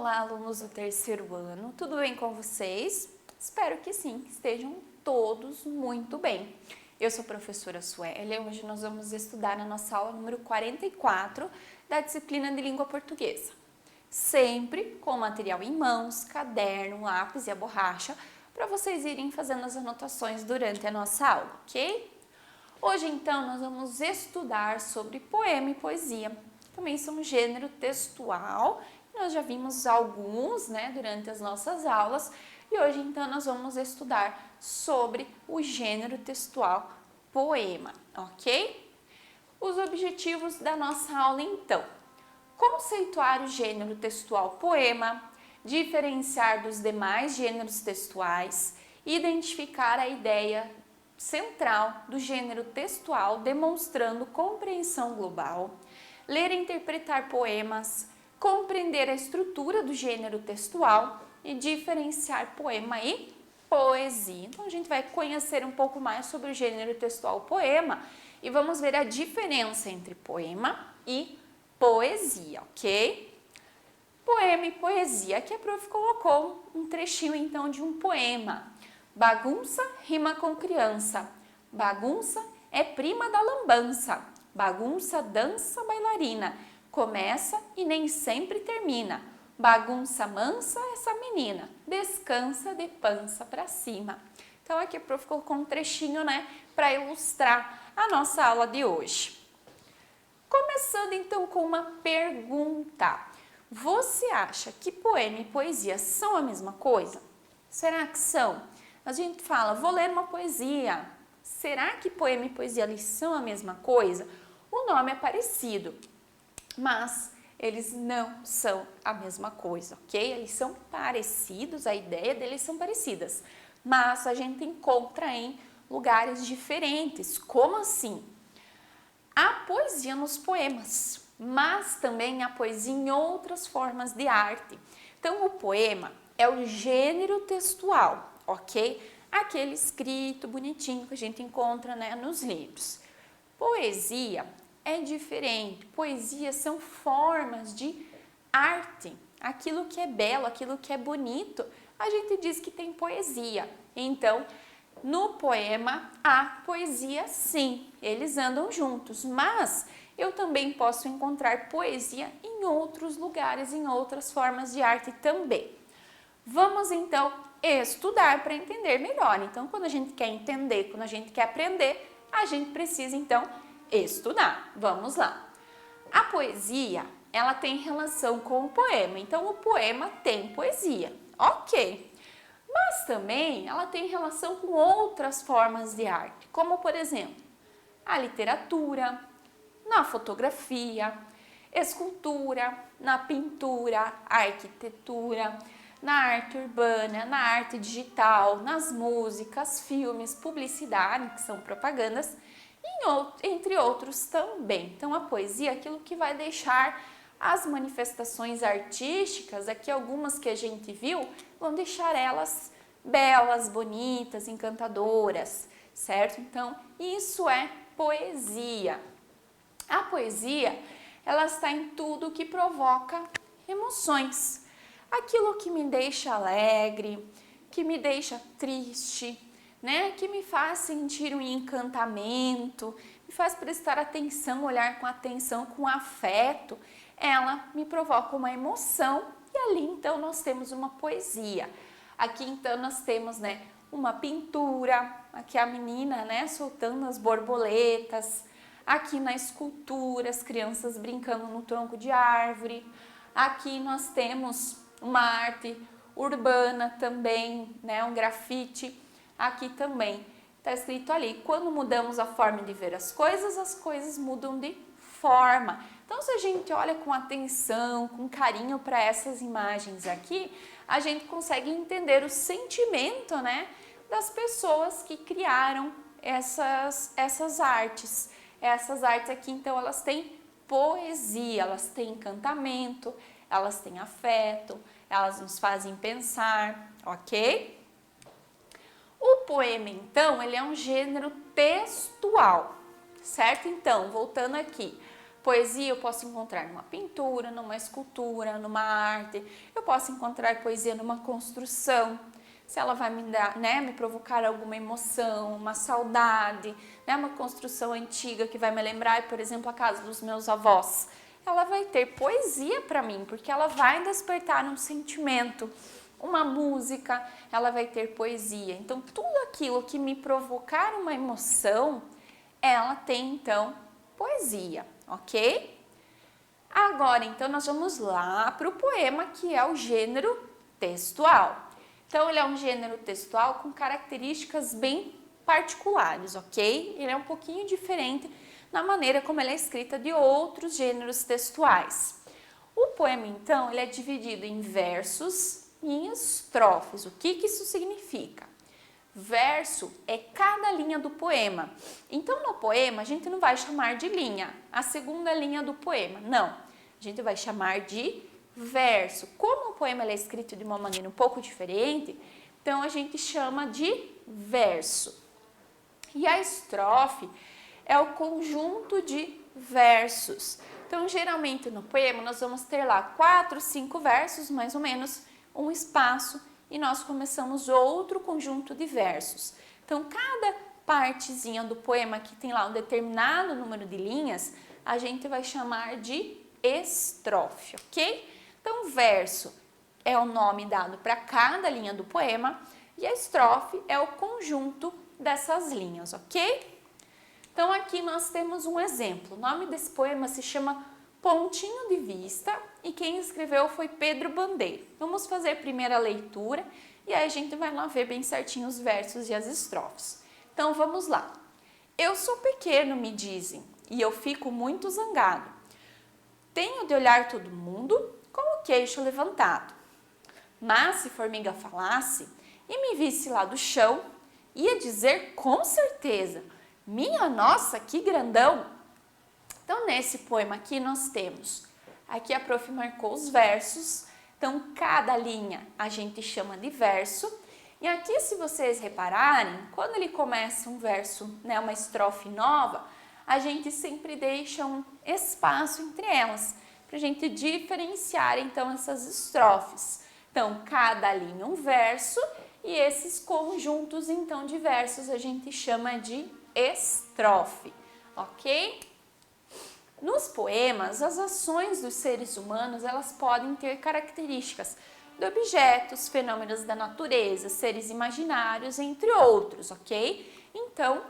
Olá, alunos do terceiro ano, tudo bem com vocês? Espero que sim, estejam todos muito bem. Eu sou a professora Suélia e hoje nós vamos estudar a nossa aula número 44 da disciplina de língua portuguesa. Sempre com material em mãos, caderno, lápis e a borracha, para vocês irem fazendo as anotações durante a nossa aula, ok? Hoje, então, nós vamos estudar sobre poema e poesia. Também são um gênero textual. Nós já vimos alguns, durante as nossas aulas. E hoje, então, nós vamos estudar sobre o gênero textual poema, ok? Os objetivos da nossa aula, então. Conceituar o gênero textual poema, diferenciar dos demais gêneros textuais, identificar a ideia central do gênero textual, demonstrando compreensão global, ler e interpretar poemas, compreender a estrutura do gênero textual e diferenciar poema e poesia. Então, a gente vai conhecer um pouco mais sobre o gênero textual poema e vamos ver a diferença entre poema e poesia, ok? Poema e poesia. Aqui a prof colocou um trechinho, então, de um poema. Bagunça rima com criança, bagunça é prima da lambança, bagunça dança bailarina, começa e nem sempre termina, bagunça mansa essa menina, descansa de pança pra cima. Então aqui a prof colocou um trechinho, para ilustrar a nossa aula de hoje. Começando então com uma pergunta. Você acha que poema e poesia são a mesma coisa? Será que são? A gente fala, vou ler uma poesia. Será que poema e poesia eles são a mesma coisa? O nome é parecido, mas eles não são a mesma coisa, ok? Eles são parecidos, a ideia deles são parecidas, mas a gente encontra em lugares diferentes. Como assim? Há poesia nos poemas, mas também há poesia em outras formas de arte. Então, o poema é o gênero textual, ok? Aquele escrito bonitinho que a gente encontra, nos livros. Poesia é diferente. Poesia são formas de arte. Aquilo que é belo, aquilo que é bonito, a gente diz que tem poesia. Então, no poema há poesia sim, eles andam juntos, mas eu também posso encontrar poesia em outros lugares, em outras formas de arte também. Vamos então estudar para entender melhor. Então, quando a gente quer entender, quando a gente quer aprender, a gente precisa então estudar. Vamos lá. A poesia, ela tem relação com o poema. Então, o poema tem poesia, ok. Mas também ela tem relação com outras formas de arte, como por exemplo, a literatura, na fotografia, escultura, na pintura, arquitetura, na arte urbana, na arte digital, nas músicas, filmes, publicidade, que são propagandas, entre outros também. Então, a poesia é aquilo que vai deixar as manifestações artísticas, aqui algumas que a gente viu, vão deixar elas belas, bonitas, encantadoras, certo? Então, isso é poesia. A poesia, ela está em tudo que provoca emoções. Aquilo que me deixa alegre, que me deixa triste, que me faz sentir um encantamento, me faz prestar atenção, olhar com atenção, com afeto, ela me provoca uma emoção e ali então nós temos uma poesia. Aqui então nós temos, uma pintura, aqui a menina, soltando as borboletas, aqui na escultura, as crianças brincando no tronco de árvore, aqui nós temos uma arte urbana também, um grafite, aqui também está escrito ali, quando mudamos a forma de ver as coisas mudam de forma. Então, se a gente olha com atenção, com carinho para essas imagens aqui, a gente consegue entender o sentimento, das pessoas que criaram essas artes. Essas artes aqui, então, elas têm poesia, elas têm encantamento, elas têm afeto, elas nos fazem pensar, ok? O poema, então, ele é um gênero textual, certo? Então, voltando aqui, poesia eu posso encontrar numa pintura, numa escultura, numa arte, eu posso encontrar poesia numa construção, se ela vai me dar, né, me provocar alguma emoção, uma saudade, né, uma construção antiga que vai me lembrar, por exemplo, a casa dos meus avós. Ela vai ter poesia para mim, porque ela vai despertar um sentimento. Uma música, ela vai ter poesia. Então, tudo aquilo que me provocar uma emoção, ela tem, então, poesia, ok? Agora, então, nós vamos lá para o poema, que é o gênero textual. Então, ele é um gênero textual com características bem particulares, ok? Ele é um pouquinho diferente na maneira como ele é escrita de outros gêneros textuais. O poema, então, ele é dividido em versos e em estrofes. O que isso significa? Verso é cada linha do poema. Então, no poema, a gente não vai chamar de linha, a segunda linha do poema, não. A gente vai chamar de verso. Como o poema é escrito de uma maneira um pouco diferente, então a gente chama de verso. E a estrofe é o conjunto de versos. Então, geralmente no poema nós vamos ter lá 4, 5 versos, mais ou menos, um espaço, e nós começamos outro conjunto de versos. Então, cada partezinha do poema que tem lá um determinado número de linhas, a gente vai chamar de estrofe, ok? Então, verso é o nome dado para cada linha do poema e a estrofe é o conjunto dessas linhas, ok? Então, aqui nós temos um exemplo. O nome desse poema se chama Pontinho de Vista e quem escreveu foi Pedro Bandeira. Vamos fazer a primeira leitura e aí a gente vai lá ver bem certinho os versos e as estrofes. Então, vamos lá. Eu sou pequeno, me dizem, e eu fico muito zangado. Tenho de olhar todo mundo com o queixo levantado. Mas se formiga falasse e me visse lá do chão, ia dizer com certeza, minha nossa, que grandão! Então, nesse poema aqui nós temos, aqui a prof marcou os versos, então cada linha a gente chama de verso, e aqui se vocês repararem, quando ele começa um verso, né, uma estrofe nova, a gente sempre deixa um espaço entre elas, para a gente diferenciar então essas estrofes. Então, cada linha um verso, e esses conjuntos então de versos a gente chama de estrofe, ok? Nos poemas, as ações dos seres humanos, elas podem ter características de objetos, fenômenos da natureza, seres imaginários, entre outros, ok? Então,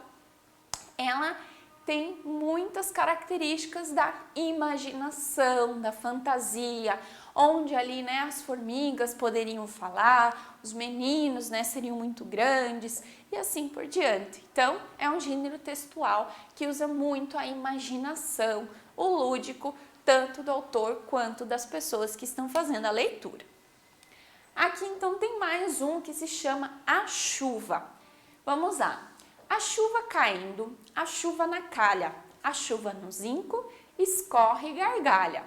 ela tem muitas características da imaginação, da fantasia, onde ali, né, as formigas poderiam falar, os meninos, né, seriam muito grandes e assim por diante. Então, é um gênero textual que usa muito a imaginação, o lúdico, tanto do autor quanto das pessoas que estão fazendo a leitura. Aqui, então, tem mais um que se chama A Chuva. Vamos lá. A chuva caindo, a chuva na calha, a chuva no zinco, escorre e gargalha.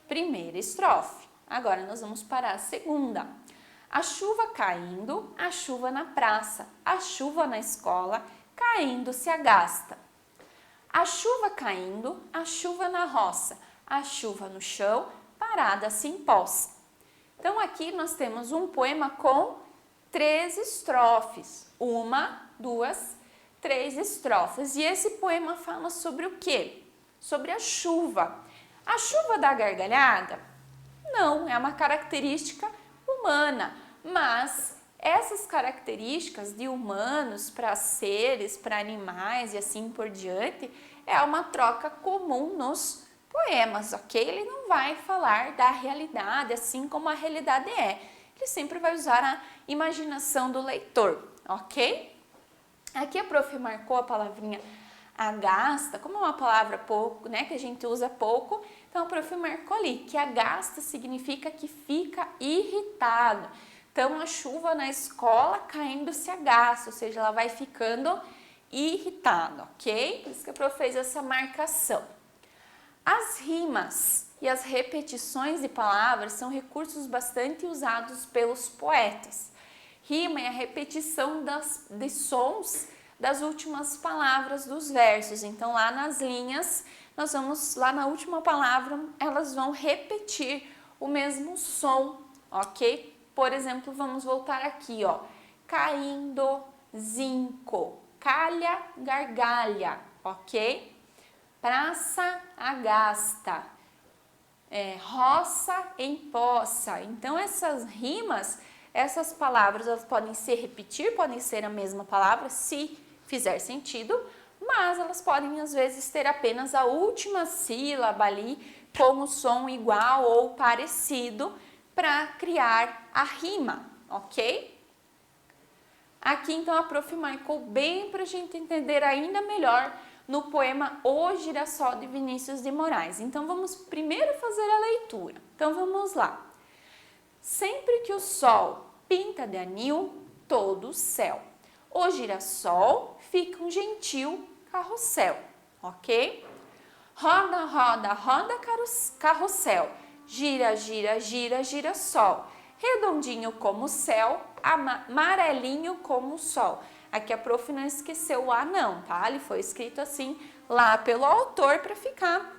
Primeira estrofe. Agora nós vamos para a segunda. A chuva caindo, a chuva na praça, a chuva na escola, caindo se agasta. A chuva caindo, a chuva na roça, a chuva no chão, parada se empoça. Então aqui nós temos um poema com 3 estrofes. 1, 2, 3 estrofes. E esse poema fala sobre o quê? Sobre a chuva. A chuva dá gargalhada? Não, é uma característica humana, mas essas características de humanos para seres, para animais e assim por diante, é uma troca comum nos poemas, ok? Ele não vai falar da realidade assim como a realidade é. Ele sempre vai usar a imaginação do leitor, ok? Aqui a prof marcou a palavrinha agasta, como é uma palavra pouco, né, que a gente usa pouco, então a prof marcou ali que agasta significa que fica irritado. Então a chuva na escola caindo se agasta, ou seja, ela vai ficando irritada, ok? Por isso que a prof fez essa marcação. As rimas e as repetições de palavras são recursos bastante usados pelos poetas. Rima é a repetição de sons das últimas palavras dos versos. Então, lá nas linhas, nós vamos lá na última palavra, elas vão repetir o mesmo som, ok? Por exemplo, vamos voltar aqui, ó. Caindo, zinco, calha, gargalha, ok? Praça, agasta, roça, empoça. Então, essas rimas, essas palavras, elas podem se repetir, podem ser a mesma palavra, se fizer sentido, mas elas podem, às vezes, ter apenas a última sílaba ali, com o som igual ou parecido, para criar a rima, ok? Aqui, então, a prof marcou bem para a gente entender ainda melhor no poema O Girassol de Vinícius de Moraes. Então, vamos primeiro fazer a leitura. Então, vamos lá. Sempre que o sol pinta de anil todo o céu, o girassol fica um gentil carrossel, ok? Roda, roda, roda carrossel, gira, gira, gira, girassol, redondinho como o céu, amarelinho como o sol. Aqui a prof não esqueceu o A não, tá? Ele foi escrito assim lá pelo autor para ficar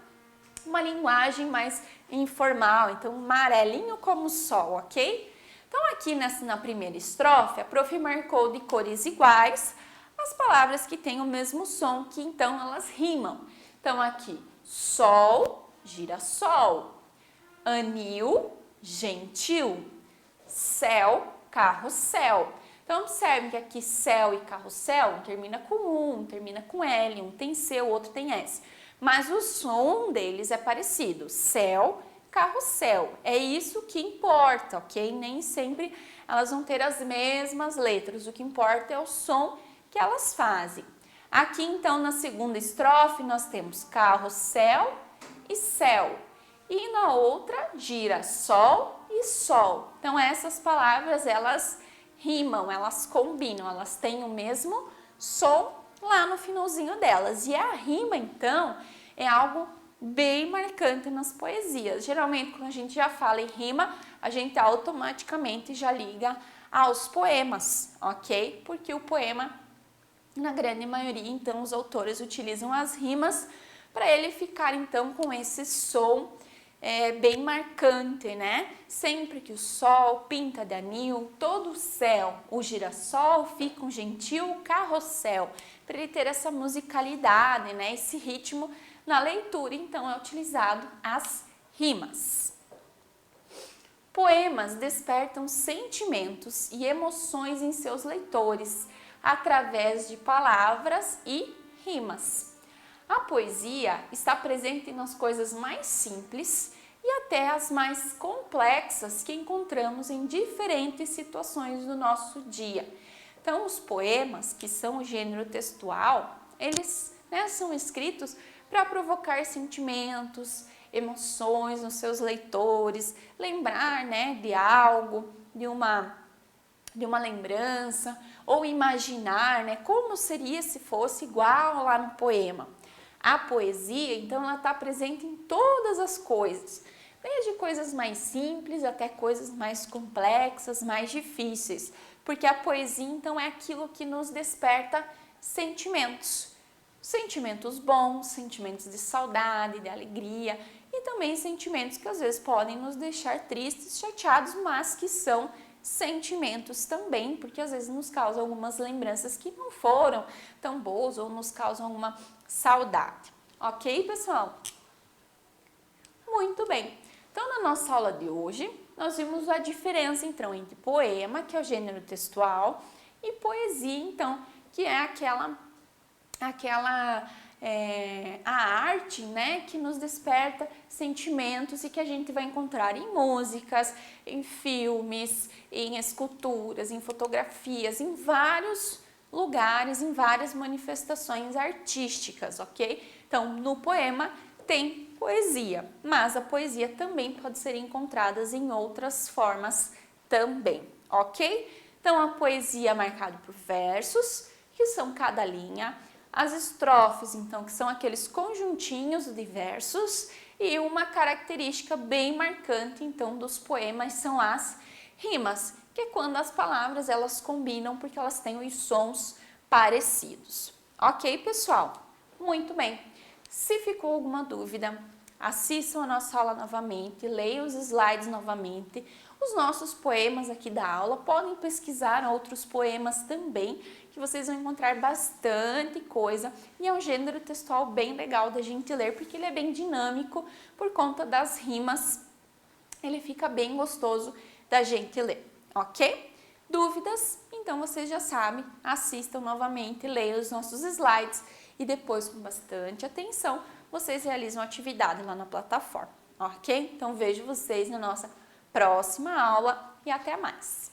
uma linguagem mais informal. Então, amarelinho como o sol, ok? Então, aqui na primeira estrofe, a prof marcou de cores iguais as palavras que têm o mesmo som, que então elas rimam. Então, aqui, sol, girassol, anil, gentil, céu, carrossel. Então, observe que aqui céu e carrossel, um termina com um termina com L, um tem C, o outro tem S. Mas o som deles é parecido, céu, carrossel. É isso que importa, ok? Nem sempre elas vão ter as mesmas letras, o que importa é o som que elas fazem. Aqui, então, na segunda estrofe, nós temos carrossel e céu. E na outra, girassol e sol. Então, essas palavras, elas rimam, elas combinam, elas têm o mesmo som lá no finalzinho delas. E a rima, então, é algo bem marcante nas poesias. Geralmente, quando a gente já fala em rima, a gente automaticamente já liga aos poemas, ok? Porque o poema, na grande maioria, então, os autores utilizam as rimas para ele ficar, então, com esse som bem marcante, né? Sempre que o sol pinta de anil todo o céu, o girassol fica um gentil carrossel, para ele ter essa musicalidade, né? Esse ritmo na leitura, então, é utilizado as rimas. Poemas despertam sentimentos e emoções em seus leitores, através de palavras e rimas. A poesia está presente nas coisas mais simples e até as mais complexas que encontramos em diferentes situações do nosso dia. Então, os poemas, que são o gênero textual, eles são escritos para provocar sentimentos, emoções nos seus leitores, lembrar de algo, de uma lembrança, ou imaginar como seria se fosse igual lá no poema. A poesia, então, ela está presente em todas as coisas, desde coisas mais simples até coisas mais complexas, mais difíceis, porque a poesia, então, é aquilo que nos desperta sentimentos. Sentimentos bons, sentimentos de saudade, de alegria e também sentimentos que às vezes podem nos deixar tristes, chateados, mas que são sentimentos também, porque às vezes nos causam algumas lembranças que não foram tão boas ou nos causam alguma saudade. Ok, pessoal? Muito bem. Então, na nossa aula de hoje, nós vimos a diferença, então, entre poema, que é o gênero textual, e poesia, então, que é a arte, que nos desperta sentimentos e que a gente vai encontrar em músicas, em filmes, em esculturas, em fotografias, em vários lugares, em várias manifestações artísticas, ok? Então, no poema tem poesia, mas a poesia também pode ser encontrada em outras formas também, ok? Então, a poesia é marcada por versos, que são cada linha, as estrofes, então, que são aqueles conjuntinhos de versos, e uma característica bem marcante, então, dos poemas são as rimas, que é quando as palavras elas combinam porque elas têm os sons parecidos. Ok, pessoal? Muito bem. Se ficou alguma dúvida, assistam a nossa aula novamente, leiam os slides novamente, os nossos poemas aqui da aula, podem pesquisar outros poemas também, que vocês vão encontrar bastante coisa e é um gênero textual bem legal da gente ler, porque ele é bem dinâmico por conta das rimas, ele fica bem gostoso da gente ler, ok? Dúvidas? Então vocês já sabem, assistam novamente, leiam os nossos slides e depois, com bastante atenção, vocês realizam a atividade lá na plataforma, ok? Então vejo vocês na nossa próxima aula e até mais!